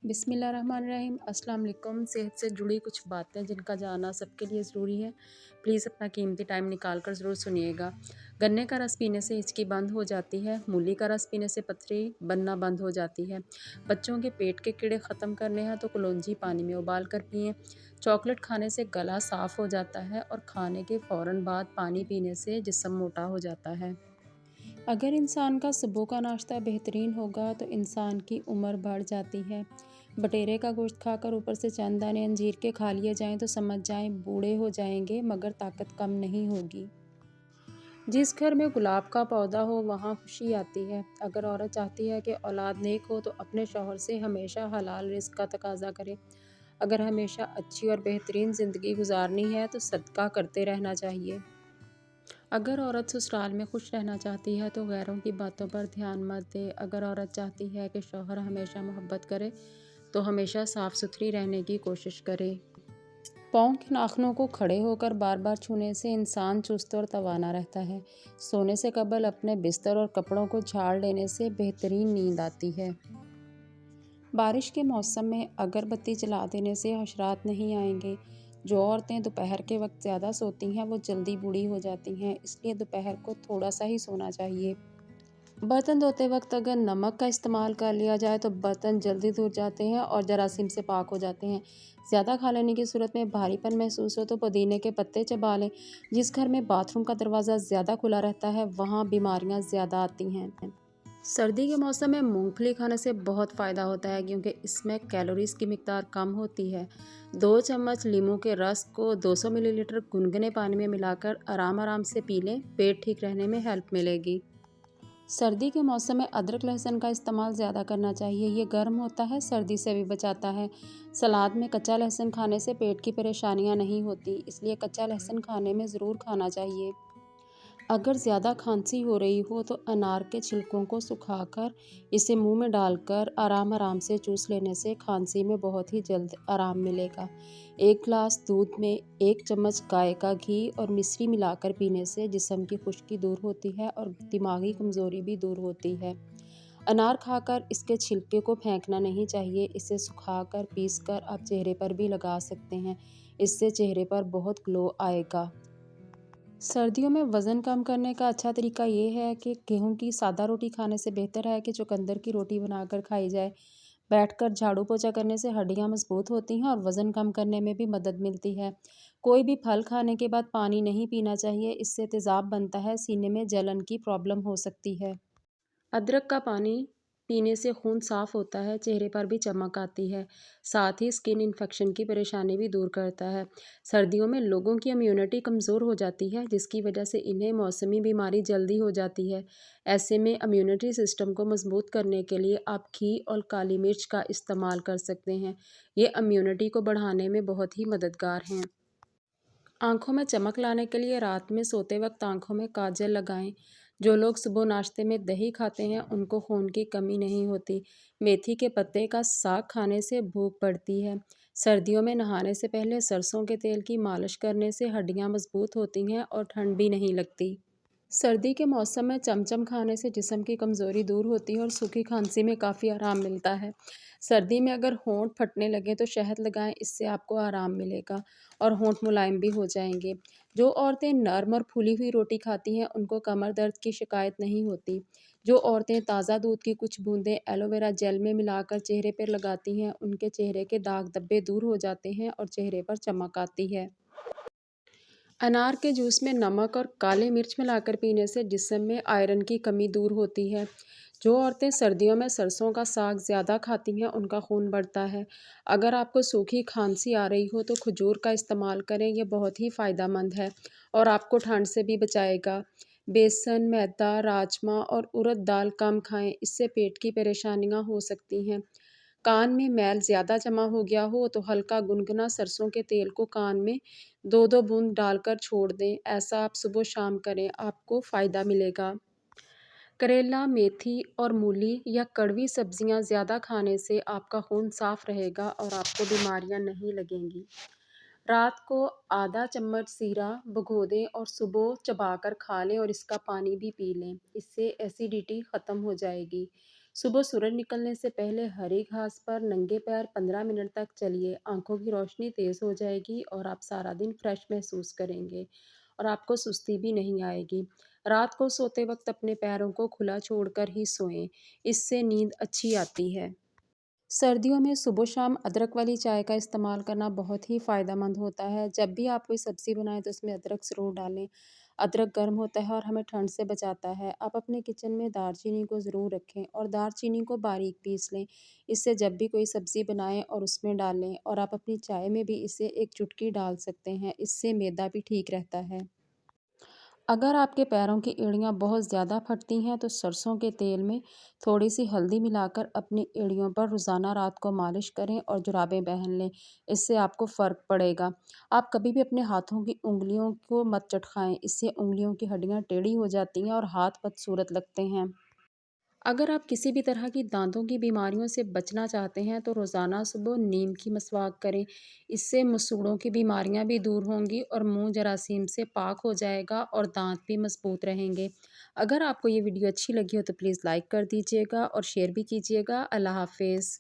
बिस्मिल्लाह रहमान रहीम। अस्सलाम वालेकुम। सेहत से जुड़ी कुछ बातें जिनका जानना सबके लिए ज़रूरी है। प्लीज़ अपना कीमती टाइम निकाल कर ज़रूर सुनिएगा। गन्ने का रस पीने से हिचकी बंद हो जाती है। मूली का रस पीने से पथरी बनना बंद हो जाती है। बच्चों के पेट के कीड़े ख़त्म करने हैं तो कलौंजी पानी में उबाल कर पिएँ। चॉकलेट खाने से गला साफ़ हो जाता है और खाने के फ़ौरन बाद पानी पीने से जिस्म मोटा हो जाता है। अगर इंसान का सुबह का नाश्ता बेहतरीन होगा तो इंसान की उम्र बढ़ जाती है। बटेरे का गोश्त खाकर ऊपर से चंद दाने अंजीर के खा लिए जाएं तो समझ जाएं बूढ़े हो जाएंगे मगर ताकत कम नहीं होगी। जिस घर में गुलाब का पौधा हो वहाँ खुशी आती है। अगर औरत चाहती है कि औलाद नेक हो तो अपने शौहर से हमेशा हलाल रिज़्क का तकाजा करे। अगर हमेशा अच्छी और बेहतरीन ज़िंदगी गुजारनी है तो सदका करते रहना चाहिए। अगर औरत ससुराल में खुश रहना चाहती है तो गैरों की बातों पर ध्यान मत दे। अगर औरत चाहती है कि शौहर हमेशा मोहब्बत करे तो हमेशा साफ़ सुथरी रहने की कोशिश करे। पाँव के नाखूनों को खड़े होकर बार बार छूने से इंसान चुस्त और तवाना रहता है। सोने से कबल अपने बिस्तर और कपड़ों को झाड़ लेने से बेहतरीन नींद आती है। बारिश के मौसम में अगरबत्ती जला देने से हशरात नहीं आएंगे। जो औरतें दोपहर के वक्त ज़्यादा सोती हैं वो जल्दी बूढ़ी हो जाती हैं, इसलिए दोपहर को थोड़ा सा ही सोना चाहिए। बर्तन धोते वक्त अगर नमक का इस्तेमाल कर लिया जाए तो बर्तन जल्दी धुल जाते हैं और जरासीम से पाक हो जाते हैं। ज़्यादा खा लेने की सूरत में भारीपन महसूस हो तो पुदीने के पत्ते चबा लें। जिस घर में बाथरूम का दरवाज़ा ज़्यादा खुला रहता है वहाँ बीमारियाँ ज़्यादा आती हैं। सर्दी के मौसम में मूंगफली खाने से बहुत फ़ायदा होता है क्योंकि इसमें कैलोरीज़ की मिकदार कम होती है। 2 चम्मच लीमू के रस को 200 मिलीलीटर गुनगुने पानी में मिलाकर आराम आराम से पी लें, पेट ठीक रहने में हेल्प मिलेगी। सर्दी के मौसम में अदरक लहसुन का इस्तेमाल ज़्यादा करना चाहिए। ये गर्म होता है, सर्दी से भी बचाता है। सलाद में कच्चा लहसुन खाने से पेट की परेशानियां नहीं होती, इसलिए कच्चा लहसुन खाने में ज़रूर खाना चाहिए। अगर ज़्यादा खांसी हो रही हो तो अनार के छिलकों को सुखाकर इसे मुंह में डालकर आराम आराम से चूस लेने से खांसी में बहुत ही जल्द आराम मिलेगा। 1 गिलास दूध में 1 चम्मच गाय का घी और मिश्री मिलाकर पीने से जिस्म की खुश्की दूर होती है और दिमागी कमज़ोरी भी दूर होती है। अनार खाकर इसके छिलके को फेंकना नहीं चाहिए, इसे सुखाकर पीसकर आप चेहरे पर भी लगा सकते हैं। इससे चेहरे पर बहुत ग्लो आएगा। सर्दियों में वज़न कम करने का अच्छा तरीका ये है कि गेहूं की सादा रोटी खाने से बेहतर है कि चुकंदर की रोटी बनाकर खाई जाए। बैठकर झाड़ू पोछा करने से हड्डियां मजबूत होती हैं और वज़न कम करने में भी मदद मिलती है। कोई भी फल खाने के बाद पानी नहीं पीना चाहिए, इससे तेज़ाब बनता है, सीने में जलन की प्रॉब्लम हो सकती है। अदरक का पानी पीने से खून साफ होता है, चेहरे पर भी चमक आती है। साथ ही स्किन इन्फेक्शन की परेशानी भी दूर करता है। सर्दियों में लोगों की इम्यूनिटी कमज़ोर हो जाती है जिसकी वजह से इन्हें मौसमी बीमारी जल्दी हो जाती है। ऐसे में इम्यूनिटी सिस्टम को मजबूत करने के लिए आप घी और काली मिर्च का इस्तेमाल कर सकते हैं। ये इम्यूनिटी को बढ़ाने में बहुत ही मददगार हैं। आँखों में चमक लाने के लिए रात में सोते वक्त आँखों में काजल लगाएं। जो लोग सुबह नाश्ते में दही खाते हैं उनको खून की कमी नहीं होती। मेथी के पत्ते का साग खाने से भूख बढ़ती है। सर्दियों में नहाने से पहले सरसों के तेल की मालिश करने से हड्डियाँ मजबूत होती हैं और ठंड भी नहीं लगती। सर्दी के मौसम में चमचम खाने से जिस्म की कमज़ोरी दूर होती है और सूखी खांसी में काफ़ी आराम मिलता है। सर्दी में अगर होंठ फटने लगे तो शहद लगाएं, इससे आपको आराम मिलेगा और होंठ मुलायम भी हो जाएंगे। जो औरतें नरम और फूली हुई रोटी खाती हैं उनको कमर दर्द की शिकायत नहीं होती। जो औरतें ताज़ा दूध की कुछ बूंदें एलोवेरा जेल में मिलाकर चेहरे पर लगाती हैं उनके चेहरे के दाग धब्बे दूर हो जाते हैं और चेहरे पर चमक आती है। अनार के जूस में नमक और काली मिर्च मिलाकर पीने से जिस्म में आयरन की कमी दूर होती है। जो औरतें सर्दियों में सरसों का साग ज़्यादा खाती हैं उनका खून बढ़ता है। अगर आपको सूखी खांसी आ रही हो तो खजूर का इस्तेमाल करें, यह बहुत ही फ़ायदेमंद है और आपको ठंड से भी बचाएगा। बेसन, मैदा, राजमा और उड़द दाल कम खाएं, इससे पेट की परेशानियां हो सकती हैं। कान में मैल ज़्यादा जमा हो गया हो तो हल्का गुनगुना सरसों के तेल को कान में 2-2 बूंद डालकर छोड़ दें। ऐसा आप सुबह शाम करें, आपको फ़ायदा मिलेगा। करेला, मेथी और मूली या कड़वी सब्जियां ज़्यादा खाने से आपका खून साफ रहेगा और आपको बीमारियां नहीं लगेंगी। रात को आधा चम्मच जीरा भिगो दें और सुबह चबाकर खा लें और इसका पानी भी पी लें। इससे एसिडिटी ख़त्म हो जाएगी। सुबह सूरज निकलने से पहले हरी घास पर नंगे पैर 15 मिनट तक चलिए। आंखों की रोशनी तेज हो जाएगी और आप सारा दिन फ्रेश महसूस करेंगे और आपको सुस्ती भी नहीं आएगी। रात को सोते वक्त अपने पैरों को खुला छोड़कर ही सोएं। इससे नींद अच्छी आती है। सर्दियों में सुबह शाम अदरक वाली चाय का इस्तेमाल करना बहुत ही फ़ायदेमंद होता है। जब भी आप कोई सब्ज़ी बनाएँ तो उसमें अदरक ज़रूर डालें। अदरक गर्म होता है और हमें ठंड से बचाता है। आप अपने किचन में दालचीनी को ज़रूर रखें और दालचीनी को बारीक पीस लें। इससे जब भी कोई सब्ज़ी बनाएँ और उसमें डालें, और आप अपनी चाय में भी इसे एक चुटकी डाल सकते हैं। इससे मैदा भी ठीक रहता है। अगर आपके पैरों की एड़ियाँ बहुत ज़्यादा फटती हैं तो सरसों के तेल में थोड़ी सी हल्दी मिलाकर अपनी एड़ियों पर रोज़ाना रात को मालिश करें और जुराबें पहन लें। इससे आपको फ़र्क पड़ेगा। आप कभी भी अपने हाथों की उंगलियों को मत चटखाएं। इससे उंगलियों की हड्डियाँ टेढ़ी हो जाती हैं और हाथ बदसूरत लगते हैं। अगर आप किसी भी तरह की दांतों की बीमारियों से बचना चाहते हैं तो रोज़ाना सुबह नीम की मसवाक करें। इससे मसूड़ों की बीमारियां भी दूर होंगी और मुंह जरासीम से पाक हो जाएगा और दांत भी मजबूत रहेंगे। अगर आपको ये वीडियो अच्छी लगी हो तो प्लीज़ लाइक कर दीजिएगा और शेयर भी कीजिएगा। अल्लाह हाफिज़।